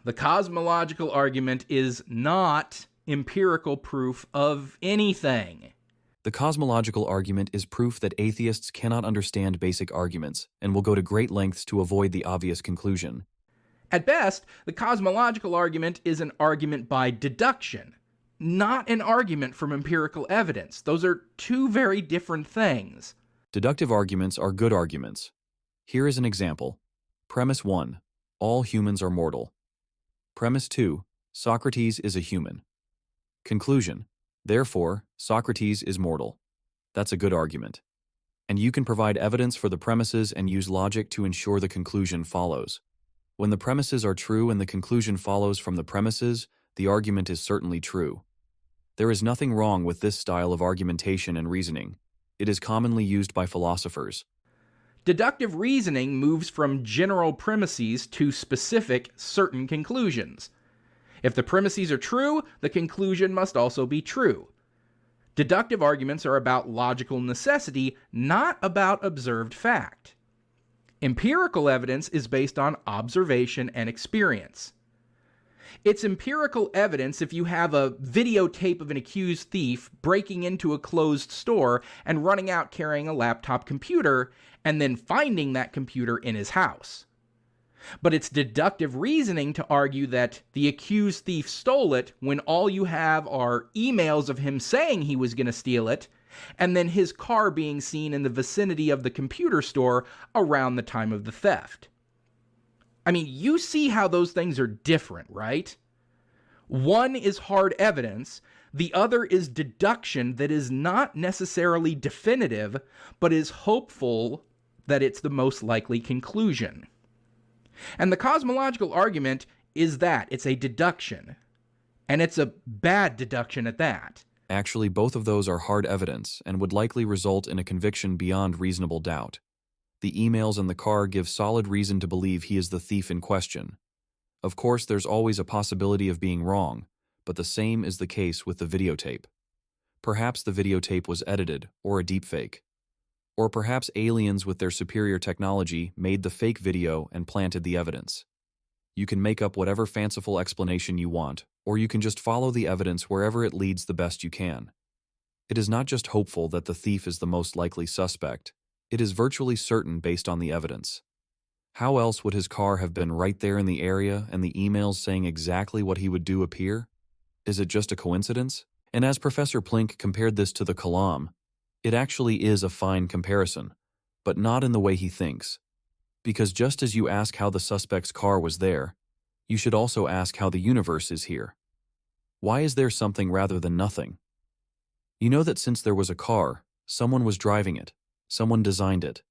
The cosmological argument is not empirical proof of anything. The cosmological argument is proof that atheists cannot understand basic arguments and will go to great lengths to avoid the obvious conclusion. At best, the cosmological argument is an argument by deduction, not an argument from empirical evidence. Those are two very different things. Deductive arguments are good arguments. Here is an example. Premise 1. All humans are mortal. Premise 2. Socrates is a human. Conclusion. Therefore, Socrates is mortal. That's a good argument. And you can provide evidence for the premises and use logic to ensure the conclusion follows. When the premises are true and the conclusion follows from the premises, the argument is certainly true. There is nothing wrong with this style of argumentation and reasoning. It is commonly used by philosophers. Deductive reasoning moves from general premises to specific, certain conclusions. If the premises are true, the conclusion must also be true. Deductive arguments are about logical necessity, not about observed fact. Empirical evidence is based on observation and experience. It's empirical evidence if you have a videotape of an accused thief breaking into a closed store and running out carrying a laptop computer and then finding that computer in his house. But it's deductive reasoning to argue that the accused thief stole it when all you have are emails of him saying he was going to steal it, and then his car being seen in the vicinity of the computer store around the time of the theft. I mean, you see how those things are different, right? One is hard evidence, the other is deduction that is not necessarily definitive, but is hopeful that it's the most likely conclusion. And the cosmological argument is that it's a deduction. And it's a bad deduction at that. Actually, both of those are hard evidence and would likely result in a conviction beyond reasonable doubt. The emails and the car give solid reason to believe he is the thief in question. Of course, there's always a possibility of being wrong, but the same is the case with the videotape. Perhaps the videotape was edited or a deepfake. Or perhaps aliens with their superior technology made the fake video and planted the evidence. You can make up whatever fanciful explanation you want, or you can just follow the evidence wherever it leads the best you can. It is not just hopeful that the thief is the most likely suspect, it is virtually certain based on the evidence. How else would his car have been right there in the area and the emails saying exactly what he would do appear? Is it just a coincidence? And as Professor Plink compared this to the Kalam, it actually is a fine comparison, but not in the way he thinks. Because just as you ask how the suspect's car was there, you should also ask how the universe is here. Why is there something rather than nothing? You know that since there was a car, someone was driving it, someone designed it,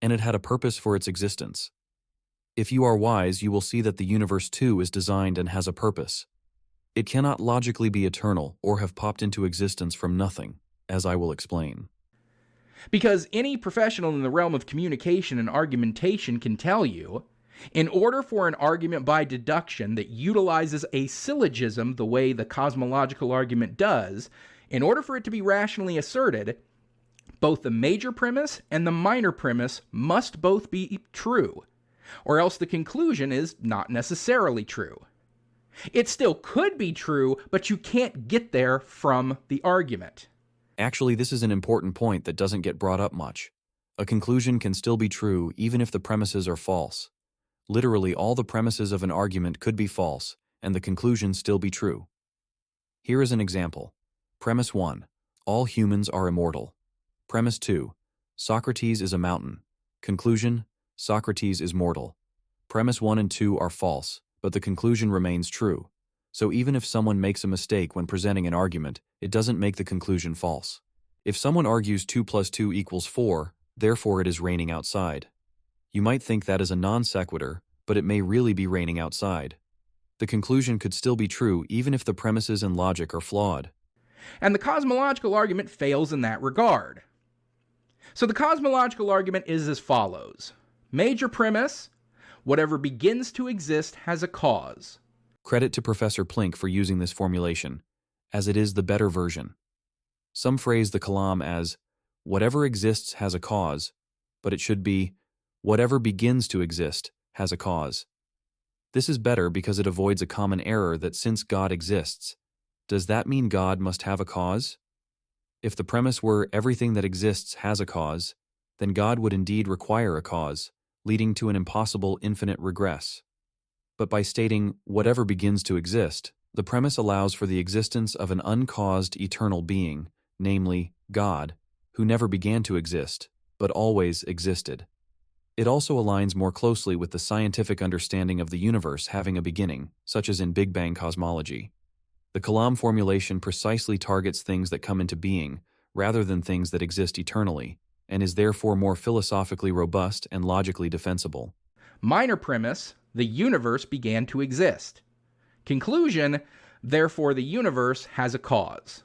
and it had a purpose for its existence. If you are wise, you will see that the universe too is designed and has a purpose. It cannot logically be eternal or have popped into existence from nothing, as I will explain. Because any professional in the realm of communication and argumentation can tell you, in order for an argument by deduction that utilizes a syllogism the way the cosmological argument does, in order for it to be rationally asserted, both the major premise and the minor premise must both be true, or else the conclusion is not necessarily true. It still could be true, but you can't get there from the argument. Actually, this is an important point that doesn't get brought up much. A conclusion can still be true even if the premises are false. Literally, all the premises of an argument could be false, and the conclusion still be true. Here is an example. Premise 1. All humans are immortal. Premise 2. Socrates is a mountain. Conclusion. Socrates is mortal. Premise 1 and 2 are false, but the conclusion remains true. So even if someone makes a mistake when presenting an argument, it doesn't make the conclusion false. If someone argues 2 plus 2 equals 4, therefore it is raining outside. You might think that is a non sequitur, but it may really be raining outside. The conclusion could still be true even if the premises and logic are flawed. And the cosmological argument fails in that regard. So the cosmological argument is as follows. Major premise, whatever begins to exist has a cause. Credit to Professor Plink for using this formulation, as it is the better version. Some phrase the Kalam as, whatever exists has a cause, but it should be, whatever begins to exist has a cause. This is better because it avoids a common error that since God exists, does that mean God must have a cause? If the premise were everything that exists has a cause, then God would indeed require a cause, leading to an impossible infinite regress. But by stating whatever begins to exist, the premise allows for the existence of an uncaused eternal being, namely God, who never began to exist, but always existed. It also aligns more closely with the scientific understanding of the universe having a beginning, such as in Big Bang cosmology. The Kalam formulation precisely targets things that come into being, rather than things that exist eternally, and is therefore more philosophically robust and logically defensible. Minor premise, the universe began to exist. Conclusion, therefore the universe has a cause.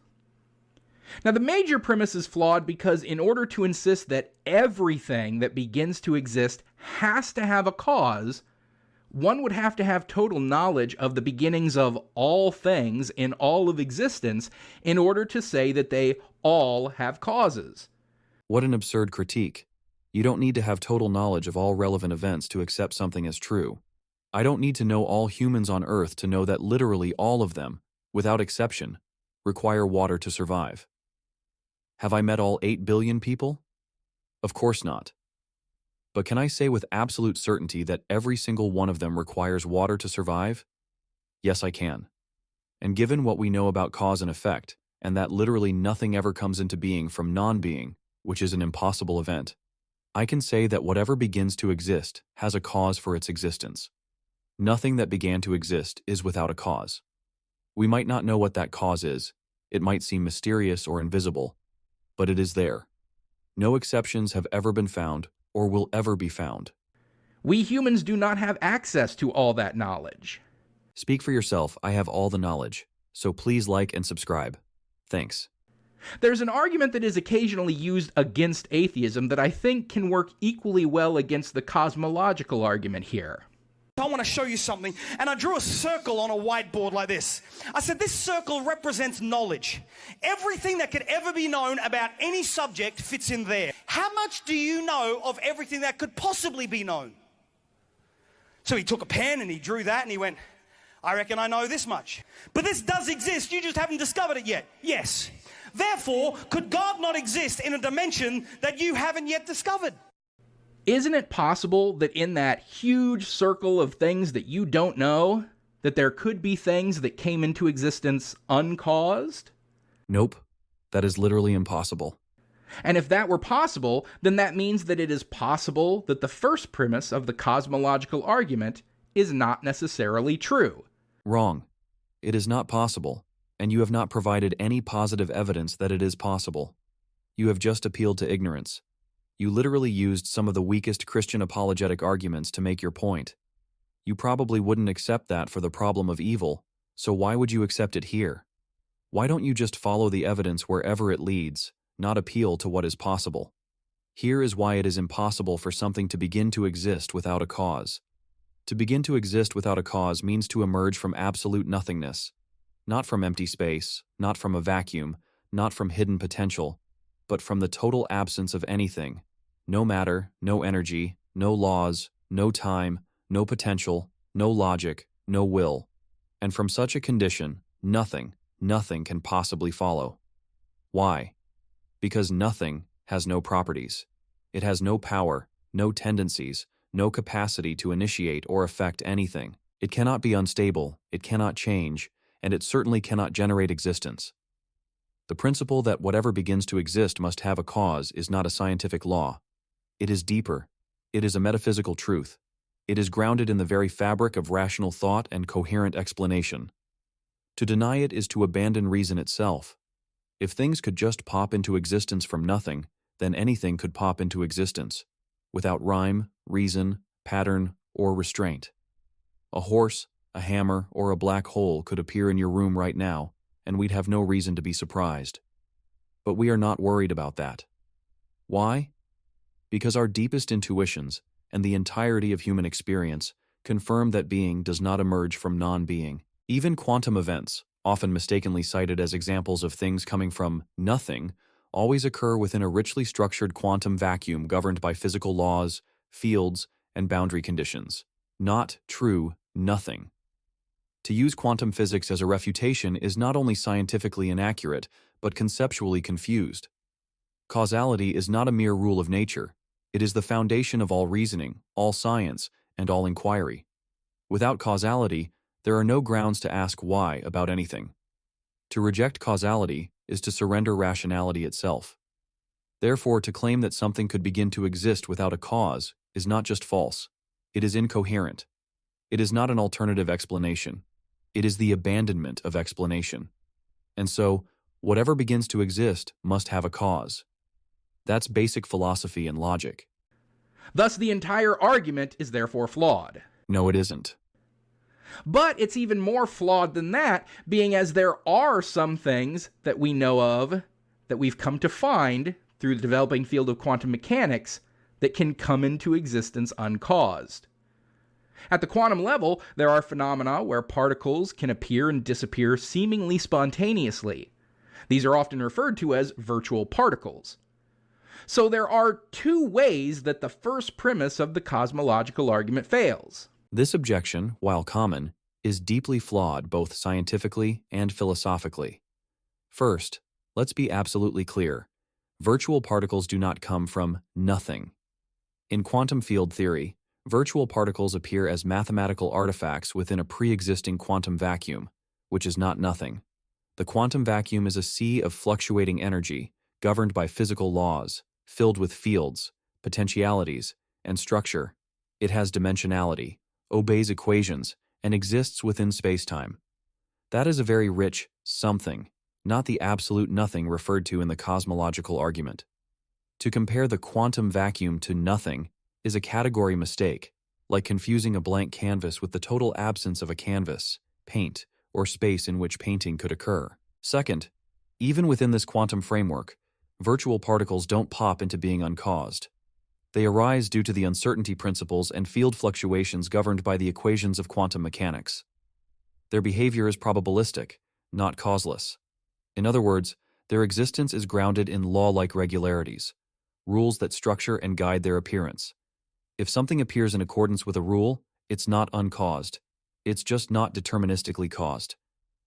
Now the major premise is flawed because in order to insist that everything that begins to exist has to have a cause, one would have to have total knowledge of the beginnings of all things in all of existence in order to say that they all have causes. What an absurd critique. You don't need to have total knowledge of all relevant events to accept something as true. I don't need to know all humans on Earth to know that literally all of them, without exception, require water to survive. Have I met all 8 billion people? Of course not. But can I say with absolute certainty that every single one of them requires water to survive? Yes, I can. And given what we know about cause and effect, and that literally nothing ever comes into being from non-being, which is an impossible event, I can say that whatever begins to exist has a cause for its existence. Nothing that began to exist is without a cause. We might not know what that cause is, it might seem mysterious or invisible, but it is there. No exceptions have ever been found or will ever be found. We humans do not have access to all that knowledge. Speak for yourself, I have all the knowledge, so please like and subscribe. Thanks. There's an argument that is occasionally used against atheism that I think can work equally well against the cosmological argument here. I want to show you something, and I drew a circle on a whiteboard like this. I said this circle represents knowledge. Everything that could ever be known about any subject fits in there. How much do you know of everything that could possibly be known? So he took a pen and he drew that and he went, I reckon I know this much. But this does exist, you just haven't discovered it yet. Yes. Therefore, could God not exist in a dimension that you haven't yet discovered? Isn't it possible that in that huge circle of things that you don't know, that there could be things that came into existence uncaused? Nope. That is literally impossible. And if that were possible, then that means that it is possible that the first premise of the cosmological argument is not necessarily true. Wrong. It is not possible, and you have not provided any positive evidence that it is possible. You have just appealed to ignorance. You literally used some of the weakest Christian apologetic arguments to make your point. You probably wouldn't accept that for the problem of evil, so why would you accept it here? Why don't you just follow the evidence wherever it leads, not appeal to what is possible? Here is why it is impossible for something to begin to exist without a cause. To begin to exist without a cause means to emerge from absolute nothingness, not from empty space, not from a vacuum, not from hidden potential, but from the total absence of anything. No matter, no energy, no laws, no time, no potential, no logic, no will. And from such a condition, nothing can possibly follow. Why? Because nothing has no properties. It has no power, no tendencies, no capacity to initiate or affect anything. It cannot be unstable, it cannot change, and it certainly cannot generate existence. The principle that whatever begins to exist must have a cause is not a scientific law. It is deeper. It is a metaphysical truth. It is grounded in the very fabric of rational thought and coherent explanation. To deny it is to abandon reason itself. If things could just pop into existence from nothing, then anything could pop into existence, without rhyme, reason, pattern, or restraint. A horse, a hammer, or a black hole could appear in your room right now, and we'd have no reason to be surprised. But we are not worried about that. Why? Because our deepest intuitions, and the entirety of human experience, confirm that being does not emerge from non-being. Even quantum events, often mistakenly cited as examples of things coming from nothing, always occur within a richly structured quantum vacuum governed by physical laws, fields, and boundary conditions. Not true nothing. To use quantum physics as a refutation is not only scientifically inaccurate, but conceptually confused. Causality is not a mere rule of nature. It is the foundation of all reasoning, all science, and all inquiry. Without causality, there are no grounds to ask why about anything. To reject causality is to surrender rationality itself. Therefore, to claim that something could begin to exist without a cause is not just false. It is incoherent. It is not an alternative explanation. It is the abandonment of explanation. And so, whatever begins to exist must have a cause. That's basic philosophy and logic. Thus, the entire argument is therefore flawed. No, it isn't. But it's even more flawed than that, being as there are some things that we know of, that we've come to find through the developing field of quantum mechanics, that can come into existence uncaused. At the quantum level, there are phenomena where particles can appear and disappear seemingly spontaneously. These are often referred to as virtual particles. So there are two ways that the first premise of the cosmological argument fails. This objection, while common, is deeply flawed both scientifically and philosophically. First, let's be absolutely clear. Virtual particles do not come from nothing. In quantum field theory, virtual particles appear as mathematical artifacts within a pre-existing quantum vacuum, which is not nothing. The quantum vacuum is a sea of fluctuating energy, governed by physical laws, filled with fields, potentialities, and structure. It has dimensionality, obeys equations, and exists within spacetime. That is a very rich something, not the absolute nothing referred to in the cosmological argument. To compare the quantum vacuum to nothing is a category mistake, like confusing a blank canvas with the total absence of a canvas, paint, or space in which painting could occur. Second, even within this quantum framework, virtual particles don't pop into being uncaused. They arise due to the uncertainty principles and field fluctuations governed by the equations of quantum mechanics. Their behavior is probabilistic, not causeless. In other words, their existence is grounded in law-like regularities, rules that structure and guide their appearance. If something appears in accordance with a rule, it's not uncaused. It's just not deterministically caused.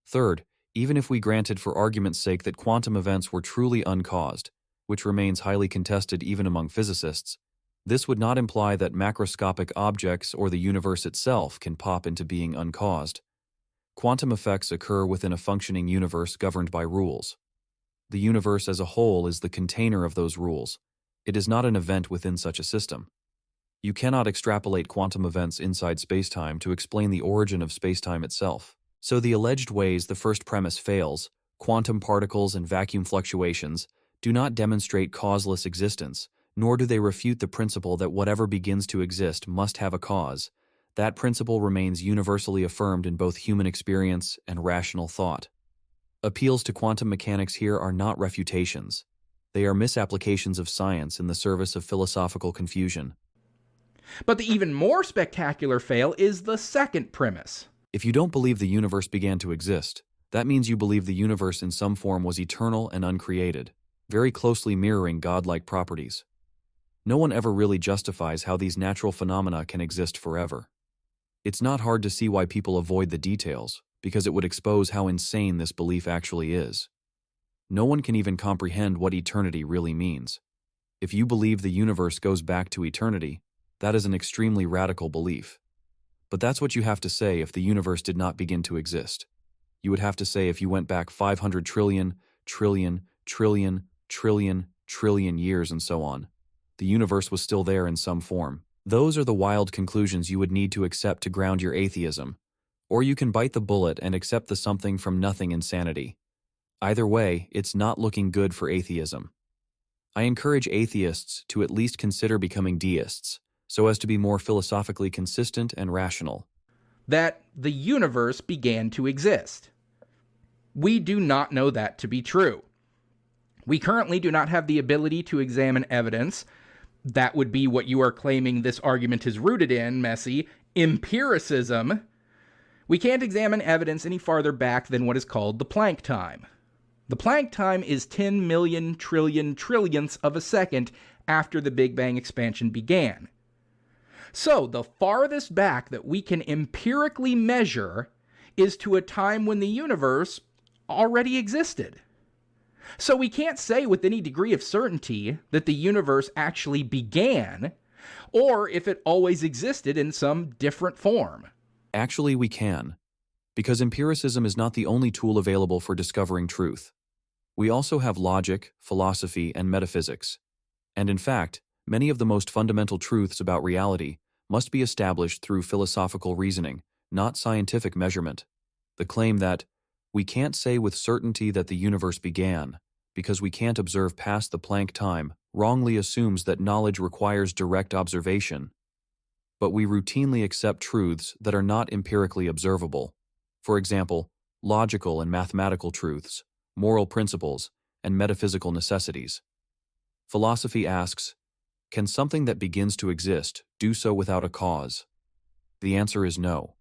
Third, even if we granted for argument's sake that quantum events were truly uncaused, which remains highly contested even among physicists, this would not imply that macroscopic objects or the universe itself can pop into being uncaused. Quantum effects occur within a functioning universe governed by rules. The universe as a whole is the container of those rules. It is not an event within such a system. You cannot extrapolate quantum events inside spacetime to explain the origin of spacetime itself. So the alleged ways the first premise fails, quantum particles and vacuum fluctuations, do not demonstrate causeless existence, nor do they refute the principle that whatever begins to exist must have a cause. That principle remains universally affirmed in both human experience and rational thought. Appeals to quantum mechanics here are not refutations. They are misapplications of science in the service of philosophical confusion. But the even more spectacular fail is the second premise. If you don't believe the universe began to exist, that means you believe the universe in some form was eternal and uncreated, very closely mirroring godlike properties. No one ever really justifies how these natural phenomena can exist forever. It's not hard to see why people avoid the details, because it would expose how insane this belief actually is. No one can even comprehend what eternity really means. If you believe the universe goes back to eternity, that is an extremely radical belief. But that's what you have to say if the universe did not begin to exist. You would have to say if you went back 500 trillion, trillion, trillion, trillion, trillion years and so on, the universe was still there in some form. Those are the wild conclusions you would need to accept to ground your atheism. Or you can bite the bullet and accept the something from nothing insanity. Either way, it's not looking good for atheism. I encourage atheists to at least consider becoming deists, so as to be more philosophically consistent and rational. That the universe began to exist. We do not know that to be true. We currently do not have the ability to examine evidence. That would be what you are claiming this argument is rooted in, Messi, empiricism. We can't examine evidence any farther back than what is called the Planck time. The Planck time is 10 million trillion trillionths of a second after the Big Bang expansion began. So, the farthest back that we can empirically measure is to a time when the universe already existed. So we can't say with any degree of certainty that the universe actually began, or if it always existed in some different form. Actually, we can, because empiricism is not the only tool available for discovering truth. We also have logic, philosophy, and metaphysics. And in fact, many of the most fundamental truths about reality must be established through philosophical reasoning, not scientific measurement. The claim that we can't say with certainty that the universe began because we can't observe past the Planck time wrongly assumes that knowledge requires direct observation. But we routinely accept truths that are not empirically observable. For example, logical and mathematical truths, moral principles, and metaphysical necessities. Philosophy asks, can something that begins to exist do so without a cause? The answer is no.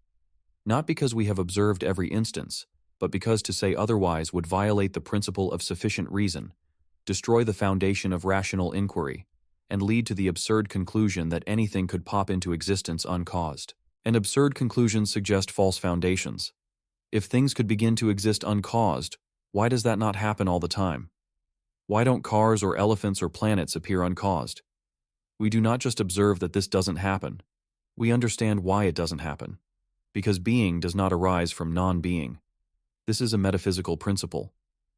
Not because we have observed every instance, but because to say otherwise would violate the principle of sufficient reason, destroy the foundation of rational inquiry, and lead to the absurd conclusion that anything could pop into existence uncaused. And absurd conclusions suggest false foundations. If things could begin to exist uncaused, why does that not happen all the time? Why don't cars or elephants or planets appear uncaused? We do not just observe that this doesn't happen. We understand why it doesn't happen. Because being does not arise from non-being. This is a metaphysical principle.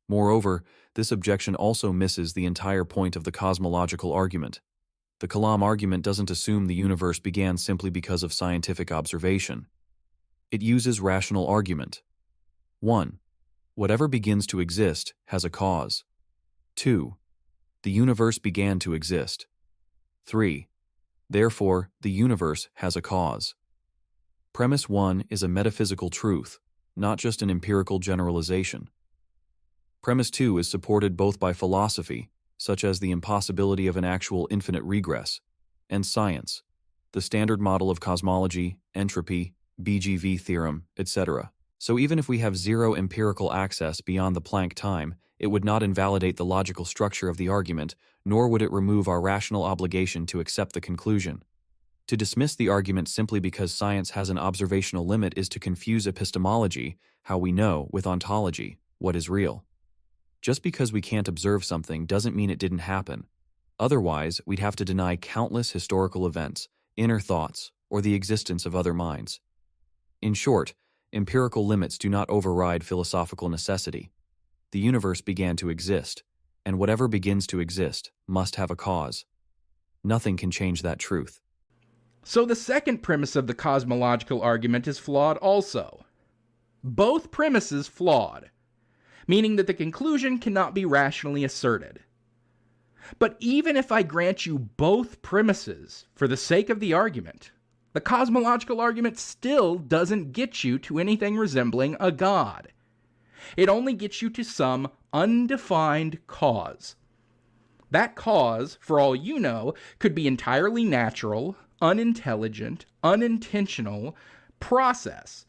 Moreover, this objection also misses the entire point of the cosmological argument. The Kalam argument doesn't assume the universe began simply because of scientific observation. It uses rational argument. 1. Whatever begins to exist has a cause. 2. The universe began to exist. 3. Therefore, the universe has a cause. Premise 1 is a metaphysical truth, not just an empirical generalization. Premise 2 is supported both by philosophy, such as the impossibility of an actual infinite regress, and science, the standard model of cosmology, entropy, BGV theorem, etc. So even if we have zero empirical access beyond the Planck time, it would not invalidate the logical structure of the argument, nor would it remove our rational obligation to accept the conclusion. To dismiss the argument simply because science has an observational limit is to confuse epistemology, how we know, with ontology, what is real. Just because we can't observe something doesn't mean it didn't happen. Otherwise, we'd have to deny countless historical events, inner thoughts, or the existence of other minds. In short, empirical limits do not override philosophical necessity. The universe began to exist, and whatever begins to exist must have a cause. Nothing can change that truth. So the second premise of the cosmological argument is flawed also. Both premises flawed, meaning that the conclusion cannot be rationally asserted. But even if I grant you both premises for the sake of the argument, the cosmological argument still doesn't get you to anything resembling a God. It only gets you to some undefined cause. That cause, for all you know, could be entirely natural, unintelligent, unintentional process,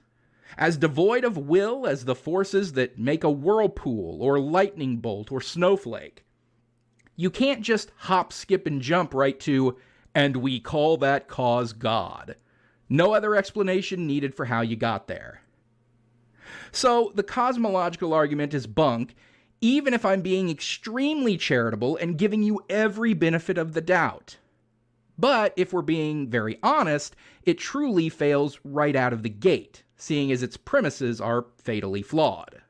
as devoid of will as the forces that make a whirlpool or lightning bolt or snowflake. You can't just hop, skip, and jump right to, and we call that cause God. No other explanation needed for how you got there. So the cosmological argument is bunk, even if I'm being extremely charitable and giving you every benefit of the doubt. But if we're being very honest, it truly fails right out of the gate, seeing as its premises are fatally flawed.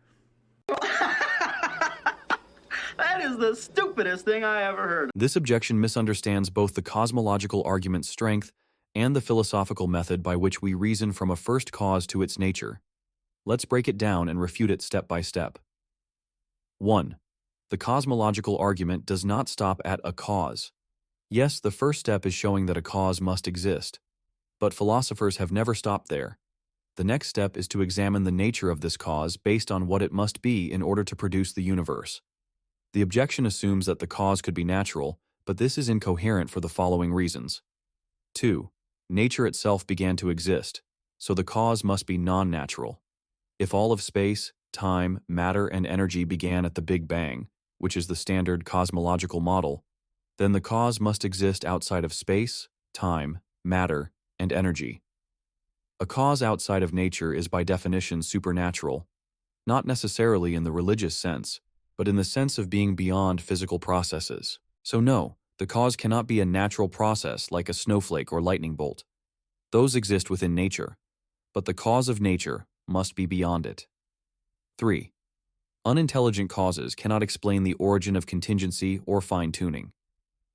That is the stupidest thing I ever heard. This objection misunderstands both the cosmological argument's strength and the philosophical method by which we reason from a first cause to its nature. Let's break it down and refute it step by step. 1. The cosmological argument does not stop at a cause. Yes, the first step is showing that a cause must exist, but philosophers have never stopped there. The next step is to examine the nature of this cause based on what it must be in order to produce the universe. The objection assumes that the cause could be natural, but this is incoherent for the following reasons. 2. Nature itself began to exist, so the cause must be non-natural. If all of space, time, matter, and energy began at the Big Bang, which is the standard cosmological model, then the cause must exist outside of space, time, matter, and energy. A cause outside of nature is by definition supernatural, not necessarily in the religious sense, but in the sense of being beyond physical processes. So no, the cause cannot be a natural process like a snowflake or lightning bolt. Those exist within nature, but the cause of nature must be beyond it. 3. Unintelligent causes cannot explain the origin of contingency or fine-tuning.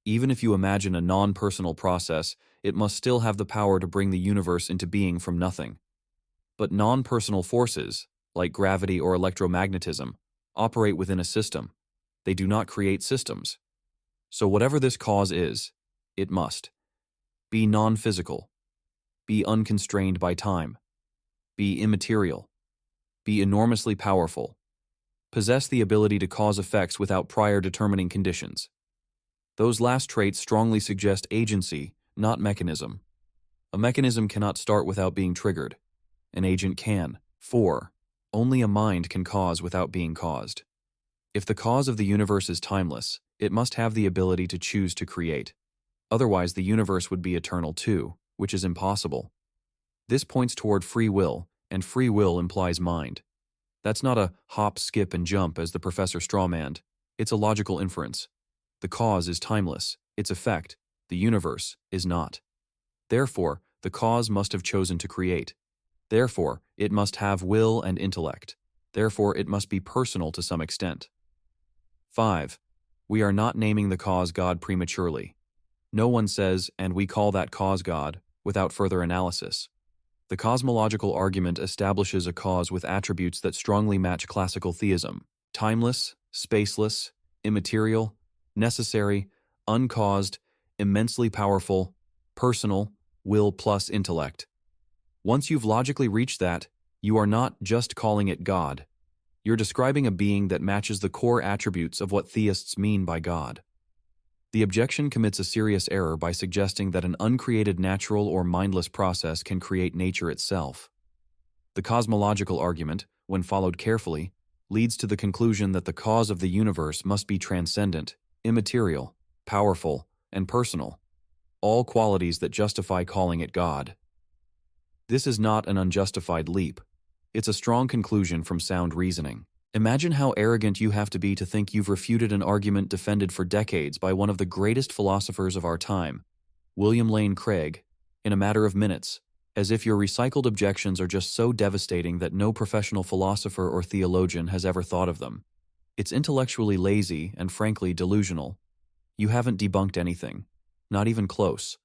Even if you imagine a non-personal process, it must still have the power to bring the universe into being from nothing. But non-personal forces, like gravity or electromagnetism, operate within a system. They do not create systems. So whatever this cause is, it must be non-physical, be unconstrained by time, be immaterial, be enormously powerful, possess the ability to cause effects without prior determining conditions. Those last traits strongly suggest agency, not mechanism. A mechanism cannot start without being triggered. An agent can. 4. Only a mind can cause without being caused. If the cause of the universe is timeless, it must have the ability to choose to create. Otherwise, the universe would be eternal too, which is impossible. This points toward free will, and free will implies mind. That's not a hop, skip, and jump as the Professor strawmanned. It's a logical inference. The cause is timeless, its effect, the universe, is not. Therefore, the cause must have chosen to create. Therefore, it must have will and intellect. Therefore, it must be personal to some extent. 5. We are not naming the cause God prematurely. No one says, and we call that cause God, without further analysis. The cosmological argument establishes a cause with attributes that strongly match classical theism: timeless, spaceless, immaterial, necessary, uncaused, immensely powerful, personal, will plus intellect. Once you've logically reached that, you are not just calling it God. You're describing a being that matches the core attributes of what theists mean by God. The objection commits a serious error by suggesting that an uncreated natural or mindless process can create nature itself. The cosmological argument, when followed carefully, leads to the conclusion that the cause of the universe must be transcendent, immaterial, powerful, and personal, all qualities that justify calling it God. This is not an unjustified leap. It's a strong conclusion from sound reasoning. Imagine how arrogant you have to be to think you've refuted an argument defended for decades by one of the greatest philosophers of our time, William Lane Craig, in a matter of minutes, as if your recycled objections are just so devastating that no professional philosopher or theologian has ever thought of them. It's intellectually lazy and frankly delusional. You haven't debunked anything, not even close.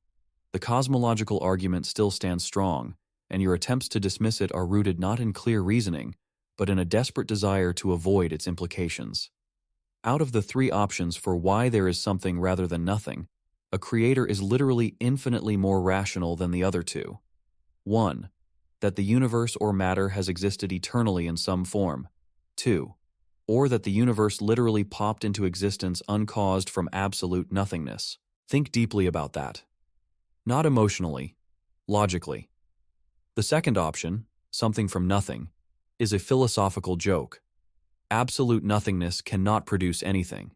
The cosmological argument still stands strong, and your attempts to dismiss it are rooted not in clear reasoning, but in a desperate desire to avoid its implications. Out of the 3 options for why there is something rather than nothing, a creator is literally infinitely more rational than the other 2. 1. That the universe or matter has existed eternally in some form. 2. Or that the universe literally popped into existence uncaused from absolute nothingness. Think deeply about that. Not emotionally, logically. The second option, something from nothing, is a philosophical joke. Absolute nothingness cannot produce anything.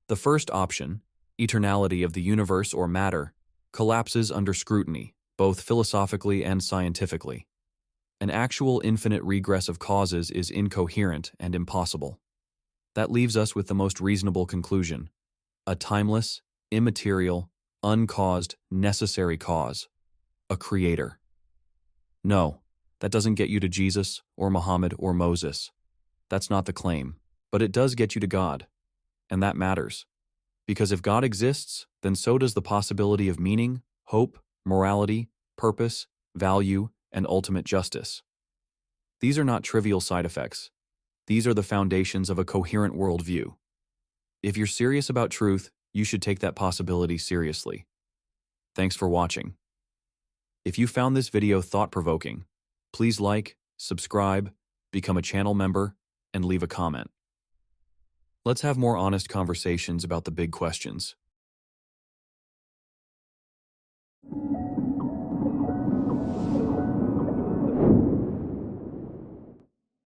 The first option, eternality of the universe or matter, collapses under scrutiny, both philosophically and scientifically. An actual infinite regress of causes is incoherent and impossible. That leaves us with the most reasonable conclusion: a timeless, immaterial, uncaused, necessary cause, a creator. No, that doesn't get you to Jesus or Muhammad or Moses. That's not the claim, but it does get you to God, and that matters. Because if God exists, then so does the possibility of meaning, hope, morality, purpose, value, and ultimate justice. These are not trivial side effects. These are the foundations of a coherent worldview. If you're serious about truth, you should take that possibility seriously. Thanks for watching. If you found this video thought-provoking, please like, subscribe, become a channel member, and leave a comment. Let's have more honest conversations about the big questions.